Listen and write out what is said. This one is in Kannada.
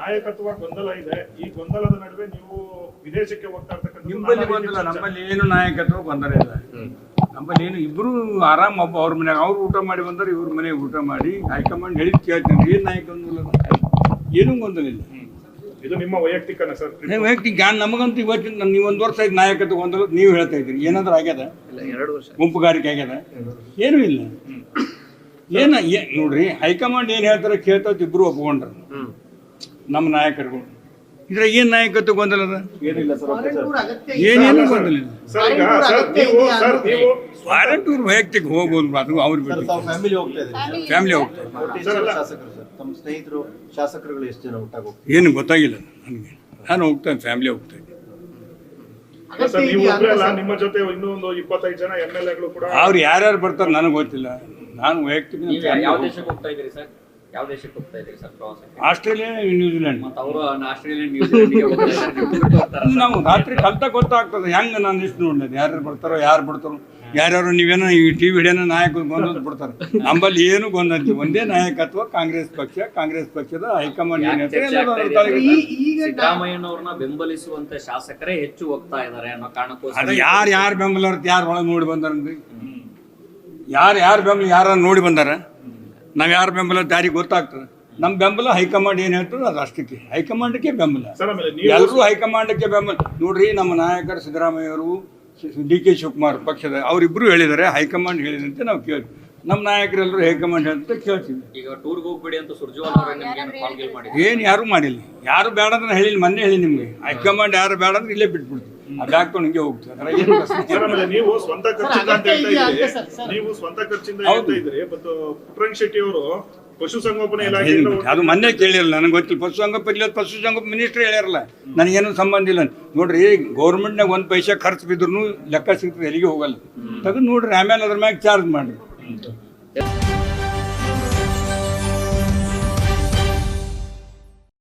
ನಾಯಕತ್ವ ಗೊಂದಲ ಇದೆ. ಈ ಗೊಂದಲದ ನಡುವೆ ನೀವು ವಿದೇಶಕ್ಕೆ ಹೋಗ್ತಾ ಇರ್ತಕ್ಕಂಥ ನಿಮ್ಮಲ್ಲಿ ಗೊಂದಲ, ನಮ್ಮಲ್ಲಿ ಏನು ನಾಯಕತ್ವ ಗೊಂದಲ ಇಲ್ಲ. ನಮ್ಮಲ್ಲಿ ಏನು ಇಬ್ರು ಆರಾಮ್ ಒಬ್ಬ ಅವ್ರ ಮನೆಯಾಗ ಅವ್ರು ಊಟ ಮಾಡಿ ಬಂದ್ರೆ ಇವ್ರ ಮನೆಗೆ ಊಟ ಮಾಡಿ ಹೈಕಮಾಂಡ್ ಹೇಳಿದ್ ಕೇಳ್ತೀನಿ. ಏನ್ ನಾಯಕ ಗೊಂದಲ? ಏನೂ ಗೊಂದಲ ಇಲ್ಲ. ಇದು ನಿಮ್ಮ ವೈಯಕ್ತಿಕನ ಸರ್? ವೈಯಕ್ತಿಕ ನಮಗಂತೂ ಇವತ್ತಿನ ನೀವು ಒಂದು ವರ್ಷ ಆಯ್ತು ನಾಯಕತ್ವ ಗೊಂದಲ ನೀವು ಹೇಳ್ತಾ ಇದ್ದೀರಿ. ಏನಾದ್ರೂ ಆಗ್ಯದ? ಗುಂಪುಗಾರಿಕೆ ಆಗ್ಯದ? ಏನೂ ಇಲ್ಲ. ನೋಡ್ರಿ, ಹೈಕಮಾಂಡ್ ಏನ್ ಹೇಳ್ತಾರೆ ಕೇಳ್ತಾ ಇಬ್ರು ಒಪ್ಕೊಂಡ್ರ ನಮ್ಮ ನಾಯಕರುಗಳು. ಇದ್ರಾಗ ಏನ್ ನಾಯಕತ್ವ ಗೊಂದಲ ಅದ? ಏನೇನು ಗೊಂದಲ ಇಲ್ಲ. ವಾರಂಟ್ ಊರು ವೈಯಕ್ತಿಕ ಹೋಗ್ಬೋದು, ಅದು ಅವ್ರು ಬಿಟ್ಟು ಫ್ಯಾಮಿಲಿ ಹೋಗ್ತಾರೆ. ಸ್ನೇಹಿತರು ಶಾಸಕರುಗಳು ಎಷ್ಟು ಜನ ಒಟ್ಟಾಗಿ ಹೋಗ್ತಾರೆ ಏನು ಗೊತ್ತಾಗಿಲ್ಲ ನನಗೆ. ನಾನು ಹೋಗ್ತೇನೆ, ಫ್ಯಾಮಿಲಿ ಹೋಗ್ತಾ ಇದ್ದೆ. ನಿಮ್ಮ ಜೊತೆ ಇನ್ನೂ ಒಂದು 25 ಜನ MLAಗಳು ಕೂಡ ಅವ್ರು ಯಾರ್ಯಾರು ಬರ್ತಾರೆ ನನಗೆ ಗೊತ್ತಿಲ್ಲ. ನಾನು ವೈಯಕ್ತಿಕ ಯಾವ ದೇಶಕ್ಕೆ ಹೋಗ್ತಾ ಇದ್ದೀರಿ ಸರ್? ಯಾವ ದೇಶಕ್ಕೆ ಹೋಗ್ತಾ ಇದ್ದೀರಿ ಸರ್ ಪ್ರವಾಸಕ್ಕೆ? Australia, New Zealand. ಅವರು ಆಸ್ಟ್ರೇಲಿಯಾ, ನ್ಯೂಜಿಲೆಂಡ್ಗೆ ಹೋಗ್ತಾರೆ. ನಾವು ರಾತ್ರಿ ಕಲ್ತ ಗೊತ್ತಾಗ್ತದೆ ಹೆಂಗೆ. ನಾನು ಇಷ್ಟು ನೋಡಿದೆ ಯಾರು ಬರ್ತಾರೋ ಯಾರು ಬಿಡ್ತಾರೋ. ಯಾರ್ಯಾರು ನೀವೇನೋ ಈ ಟಿವಿ ಹಿಡಿಯೋನ ನಾಯಕ ಗೊಂದಲ ಬಿಡ್ತಾರೆ. ನಮ್ಮಲ್ಲಿ ಏನು ಗೊಂದಲ, ಒಂದೇ ನಾಯಕತ್ವ ಕಾಂಗ್ರೆಸ್ ಪಕ್ಷ. ಕಾಂಗ್ರೆಸ್ ಪಕ್ಷದ ಹೈಕಮಾಂಡ್ ಸಿದ್ದರಾಮಯ್ಯನವ್ರನ್ನ ಬೆಂಬಲಿಸುವಂತ ಶಾಸಕರೇ ಹೆಚ್ಚು ಹೋಗ್ತಾ ಇದ್ದಾರೆ ಅನ್ನೋ ಕಾರಣಕ್ಕೋಸ್ಕರ. ಅದು ಯಾರು ಬೆಂಬಲ ಯಾರು ಒಳಗೆ ನೋಡಿ ಬಂದಾರನ್ರಿ? ಯಾರು ಬೆಂಬಲ ಯಾರು ನೋಡಿ ಬಂದಾರ? ನಾವು ಯಾರು ಬೆಂಬಲ ಯಾರಿಗೆ ಗೊತ್ತಾಗ್ತದೆ? ನಮ್ಮ ಬೆಂಬಲ ಹೈಕಮಾಂಡ್ ಏನು ಹೇಳ್ತದೆ ಅದು ಅಷ್ಟಕ್ಕೆ. ಹೈಕಮಾಂಡ್ಗೆ ಬೆಂಬಲ, ಎಲ್ಲರೂ ಹೈಕಮಾಂಡ್ಗೆ ಬೆಂಬಲ. ನೋಡ್ರಿ, ನಮ್ಮ ನಾಯಕರು ಸಿದ್ದರಾಮಯ್ಯವರು, DK ಶಿವಕುಮಾರ್ ಪಕ್ಷದ ಅವರಿಬ್ರು ಹೇಳಿದ್ದಾರೆ, ಹೈಕಮಾಂಡ್ ಹೇಳಿದಂತೆ ನಾವು ಕೇಳ್ತೀವಿ. ನಮ್ಮ ನಾಯಕರೆಲ್ಲರೂ ಹೈಕಮಾಂಡ್ ಅಂತ ಕೇಳ್ತೀವಿ. ಈಗ ಟೂರ್ಗೆ ಹೋಗ್ಬೇಡಿ ಅಂತ ಸುರ್ಜೇವಾಲ ಏನು ಯಾರು ಮಾಡಿಲ್ಲ. ಯಾರು ಬೇಡ ಅಂದ್ರೆ ಹೇಳಿಲ್ಲ, ಮೊನ್ನೆ ಹೇಳಿ ನಿಮ್ಗೆ. ಹೈಕಮಾಂಡ್ ಯಾರು ಬೇಡ ಅಂದ್ರೆ ಇಲ್ಲೇ ಬಿಟ್ಬಿಡ್ತೀವಿ. ಅದು ಹಾಕೊಂಡು ಹಿಂಗೆ ಹೋಗ್ತಾರೆ. ನೀವು ಸ್ವಂತ ಖರ್ಚಿಂದ ಅಂತ ಹೇಳ್ತಾ ಇದ್ರಿ. ಮತ್ತು ಪುಟ್ಟರಂಗ ಶೆಟ್ಟಿ ಅವರು ಪಶುಸಂಗೋಪನೆ ಇಲಾಖೆ ಅದು ಮೊನ್ನೆ ಕೇಳಿರಲ್ಲ, ನನಗೆ ಗೊತ್ತಿಲ್ಲ. ಪಶುಸಂಗೋಪನೆ ಮಿನಿಸ್ಟ್ರಿ ಹೇಳ್ಯಾರಲ್ಲ, ನನಗೇನು ಸಂಬಂಧ ಇಲ್ಲ. ನೋಡ್ರಿ, ಗೌರ್ಮೆಂಟ್ನಾಗ 1 ಪೈಸೆ ಖರ್ಚು ಬಿದ್ರು ಲೆಕ್ಕ ಸಿಗ್ತದೆ, ಎಲ್ಲಿಗೆ ಹೋಗಲ್ಲ. ತೆಗೆದು ನೋಡ್ರಿ, ಆಮೇಲೆ ಅದ್ರ ಮ್ಯಾಗ ಚಾರ್ಜ್ ಮಾಡ್ರಿ.